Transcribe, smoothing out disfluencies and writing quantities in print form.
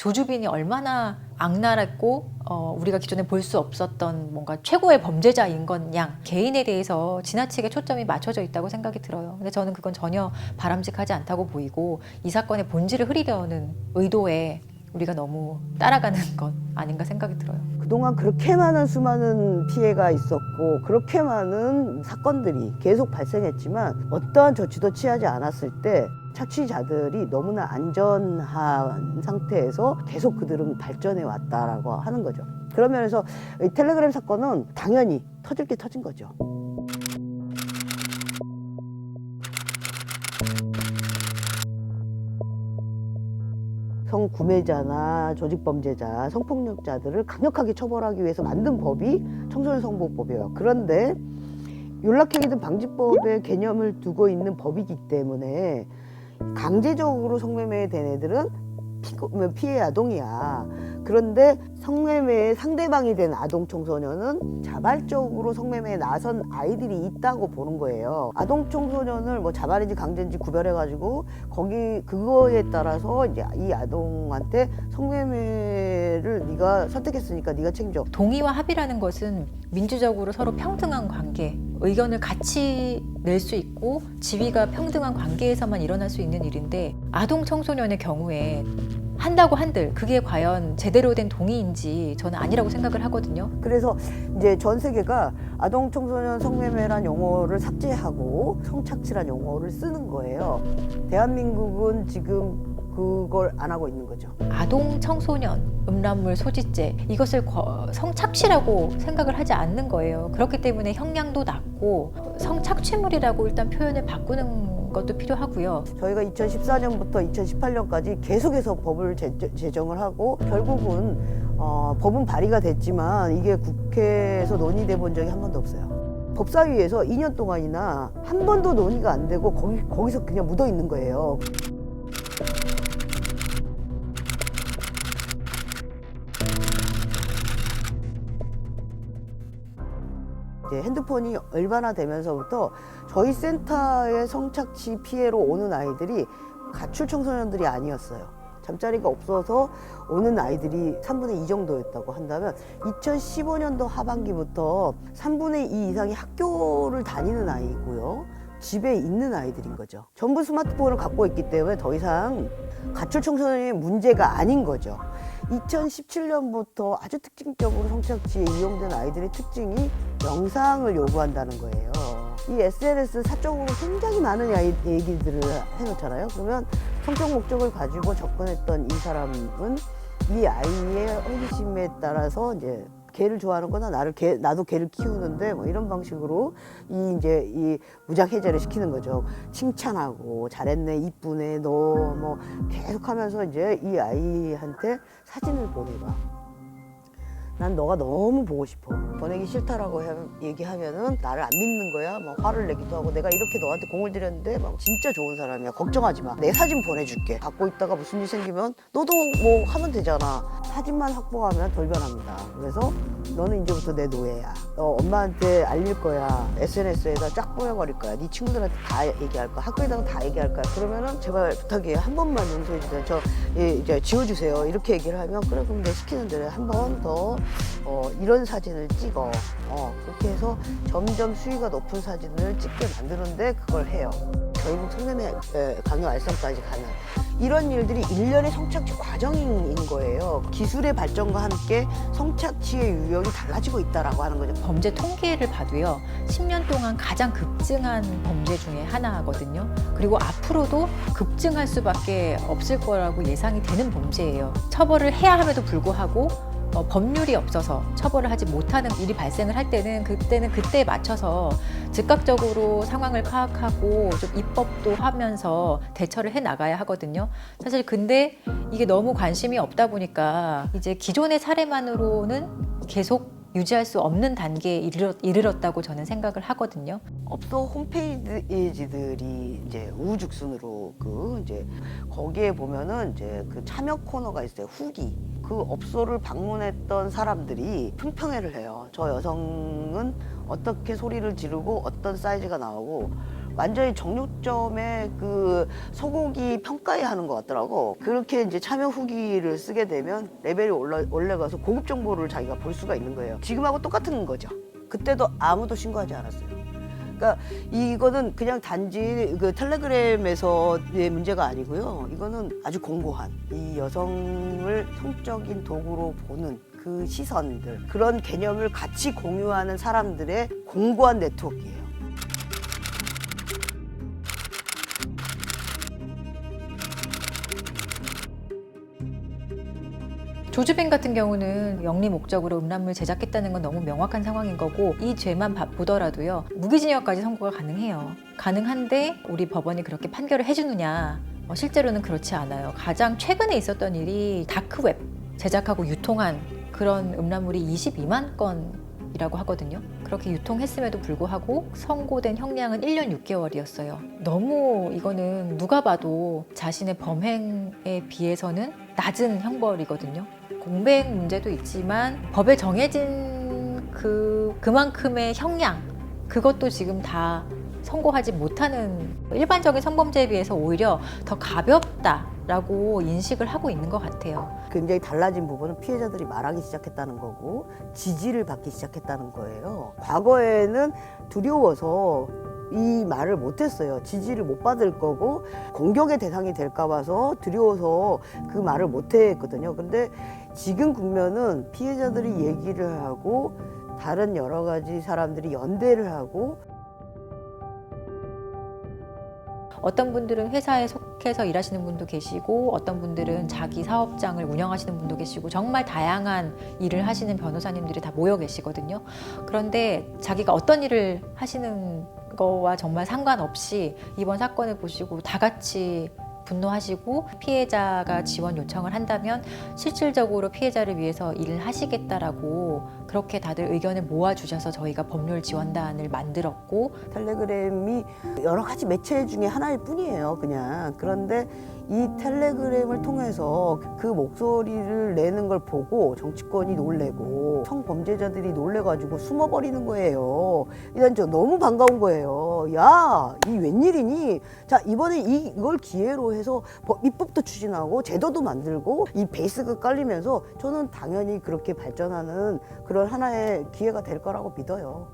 조주빈이 얼마나 악랄했고 우리가 기존에 볼 수 없었던 뭔가 최고의 범죄자인 건 양 개인에 대해서 지나치게 초점이 맞춰져 있다고 생각이 들어요. 근데 저는 그건 전혀 바람직하지 않다고 보이고 이 사건의 본질을 흐리려는 의도에 우리가 너무 따라가는 것 아닌가 생각이 들어요. 그동안 그렇게 많은 수많은 피해가 있었고 그렇게 많은 사건들이 계속 발생했지만 어떠한 조치도 취하지 않았을 때 착취자들이 너무나 안전한 상태에서 계속 그들은 발전해 왔다라고 하는 거죠. 그런 면에서 이 텔레그램 사건은 당연히 터질 게 터진 거죠. 성구매자나 조직범죄자, 성폭력자들을 강력하게 처벌하기 위해서 만든 법이 청소년성보호법이에요. 그런데 연락해기 등 방지법의 개념을 두고 있는 법이기 때문에 강제적으로 성매매에 된 애들은 피해 아동이야. 그런데 성매매의 상대방이 된 아동 청소년은 자발적으로 성매매에 나선 아이들이 있다고 보는 거예요. 아동 청소년을 뭐 자발인지 강제인지 구별해가지고 그거에 따라서 이제 이 아동한테 성매매를 네가 선택했으니까 네가 책임져. 동의와 합의라는 것은 민주적으로 서로 평등한 관계, 의견을 같이 낼 수 있고 지위가 평등한 관계에서만 일어날 수 있는 일인데 아동 청소년의 경우에 한다고 한들 그게 과연 제대로 된 동의인지 저는 아니라고 생각을 하거든요. 그래서 이제 전 세계가 아동 청소년 성매매란 용어를 삭제하고 성착취란 용어를 쓰는 거예요. 대한민국은 지금 그걸 안 하고 있는 거죠. 아동 청소년 음란물 소지죄 이것을 성착취라고 생각을 하지 않는 거예요. 그렇기 때문에 형량도 낮고 성착취물이라고 일단 표현을 바꾸는 것도 필요하고요. 저희가 2014년부터 2018년까지 계속해서 법을 제정을 하고 결국은 법은 발의가 됐지만 이게 국회에서 논의돼 본 적이 한 번도 없어요. 법사위에서 2년 동안이나 한 번도 논의가 안 되고 거기서 그냥 묻어 있는 거예요. 핸드폰이 일반화되면서부터 저희 센터의 성착취 피해로 오는 아이들이 가출 청소년들이 아니었어요. 잠자리가 없어서 오는 아이들이 3분의 2 정도였다고 한다면 2015년도 하반기부터 3분의 2 이상이 학교를 다니는 아이고요. 집에 있는 아이들인 거죠. 전부 스마트폰을 갖고 있기 때문에 더 이상 가출 청소년의 문제가 아닌 거죠. 2017년부터 아주 특징적으로 성착취에 이용된 아이들의 특징이 영상을 요구한다는 거예요. 이 SNS 사적으로 굉장히 많은 얘기들을 해놓잖아요. 그러면 성적 목적을 가지고 접근했던 이 사람은 이 아이의 호기심에 따라서 이제 개를 좋아하는 거나 나도 개를 키우는데 뭐 이런 방식으로 이 무장 해제를 시키는 거죠. 칭찬하고 잘했네, 이쁘네, 너 뭐 계속 하면서 이제 이 아이한테 사진을 보내봐. 난 너가 너무 보고 싶어. 보내기 싫다라고 얘기하면은 나를 안 믿는 거야. 막 화를 내기도 하고 내가 이렇게 너한테 공을 들였는데 막 진짜 좋은 사람이야. 걱정하지 마. 내 사진 보내줄게. 갖고 있다가 무슨 일 생기면 너도 뭐 하면 되잖아. 사진만 확보하면 돌변합니다. 그래서 너는 이제부터 내 노예야. 너 엄마한테 알릴 거야. SNS에다 쫙 보내버릴 거야. 네 친구들한테 다 얘기할 거야. 학교에다가 다 얘기할 거야. 그러면은 제발 부탁이에요. 한 번만 용서해 주세요. 저 이제 지워주세요. 이렇게 얘기를 하면 그래 그럼 내 시키는 대로 한 번 더 이런 사진을 찍어. 그렇게 해서 점점 수위가 높은 사진을 찍게 만드는데 그걸 해요. 결국 성매매 강요 알선까지 가는 이런 일들이 일련의 성착취 과정인 거예요. 기술의 발전과 함께 성착취의 유형이 달라지고 있다라고 하는 거죠. 범죄 통계를 봐도요, 10년 동안 가장 급증한 범죄 중에 하나거든요. 그리고 앞으로도 급증할 수밖에 없을 거라고 예상이 되는 범죄예요. 처벌을 해야 함에도 불구하고 법률이 없어서 처벌을 하지 못하는 일이 발생을 할 때는 그때는 그때에 맞춰서 즉각적으로 상황을 파악하고 좀 입법도 하면서 대처를 해 나가야 하거든요. 사실 근데 이게 너무 관심이 없다 보니까 이제 기존의 사례만으로는 계속 유지할 수 없는 단계에 이르렀다고 저는 생각을 하거든요. 업소 홈페이지들이 이제 우후죽순으로 이제 거기에 보면은 이제 그 참여 코너가 있어요. 후기. 그 업소를 방문했던 사람들이 품평회를 해요. 저 여성은 어떻게 소리를 지르고 어떤 사이즈가 나오고 완전히 정육점에 그 소고기 평가에 하는 것 같더라고. 그렇게 이제 참여 후기를 쓰게 되면 레벨이 올라가서 고급 정보를 자기가 볼 수가 있는 거예요. 지금하고 똑같은 거죠. 그때도 아무도 신고하지 않았어요. 그러니까 이거는 그냥 단지 그 텔레그램에서의 문제가 아니고요. 이거는 아주 공고한 이 여성을 성적인 도구로 보는 그 시선들, 그런 개념을 같이 공유하는 사람들의 공고한 네트워크예요. 조주뱅 같은 경우는 영리 목적으로 음란물 제작했다는 건 너무 명확한 상황인 거고, 이 죄만 보더라도요 무기징역까지 선고가 가능해요. 가능한데 우리 법원이 그렇게 판결을 해주느냐? 실제로는 그렇지 않아요. 가장 최근에 있었던 일이 다크웹 제작하고 유통한 그런 음란물이 22만 건이라고 하거든요. 그렇게 유통했음에도 불구하고 선고된 형량은 1년 6개월이었어요. 너무 이거는 누가 봐도 자신의 범행에 비해서는 낮은 형벌이거든요. 공백 문제도 있지만 법에 정해진 그만큼의 형량, 그것도 지금 다 선고하지 못하는, 일반적인 성범죄에 비해서 오히려 더 가볍다라고 인식을 하고 있는 것 같아요. 굉장히 달라진 부분은 피해자들이 말하기 시작했다는 거고 지지를 받기 시작했다는 거예요. 과거에는 두려워서 이 말을 못했어요. 지지를 못 받을 거고 공격의 대상이 될까 봐서 두려워서 그 말을 못했거든요. 근데 지금 국면은 피해자들이 얘기를 하고 다른 여러 가지 사람들이 연대를 하고, 어떤 분들은 회사에 속해서 일하시는 분도 계시고, 어떤 분들은 자기 사업장을 운영하시는 분도 계시고, 정말 다양한 일을 하시는 변호사님들이 다 모여 계시거든요. 그런데 자기가 어떤 일을 하시는 거와 정말 상관없이 이번 사건을 보시고 다 같이 분노하시고 피해자가 지원 요청을 한다면 실질적으로 피해자를 위해서 일을 하시겠다라고 그렇게 다들 의견을 모아주셔서 저희가 법률 지원단을 만들었고, 텔레그램이 여러 가지 매체 중에 하나일 뿐이에요, 그냥. 그런데 이 텔레그램을 통해서 그 목소리를 내는 걸 보고 정치권이 놀래고 성범죄자들이 놀래가지고 숨어버리는 거예요. 일단 저 너무 반가운 거예요. 야, 이 웬일이니? 자, 이번에 이걸 기회로 해서 입법도 추진하고 제도도 만들고 이 베이스가 깔리면서 저는 당연히 그렇게 발전하는 그런 하나의 기회가 될 거라고 믿어요.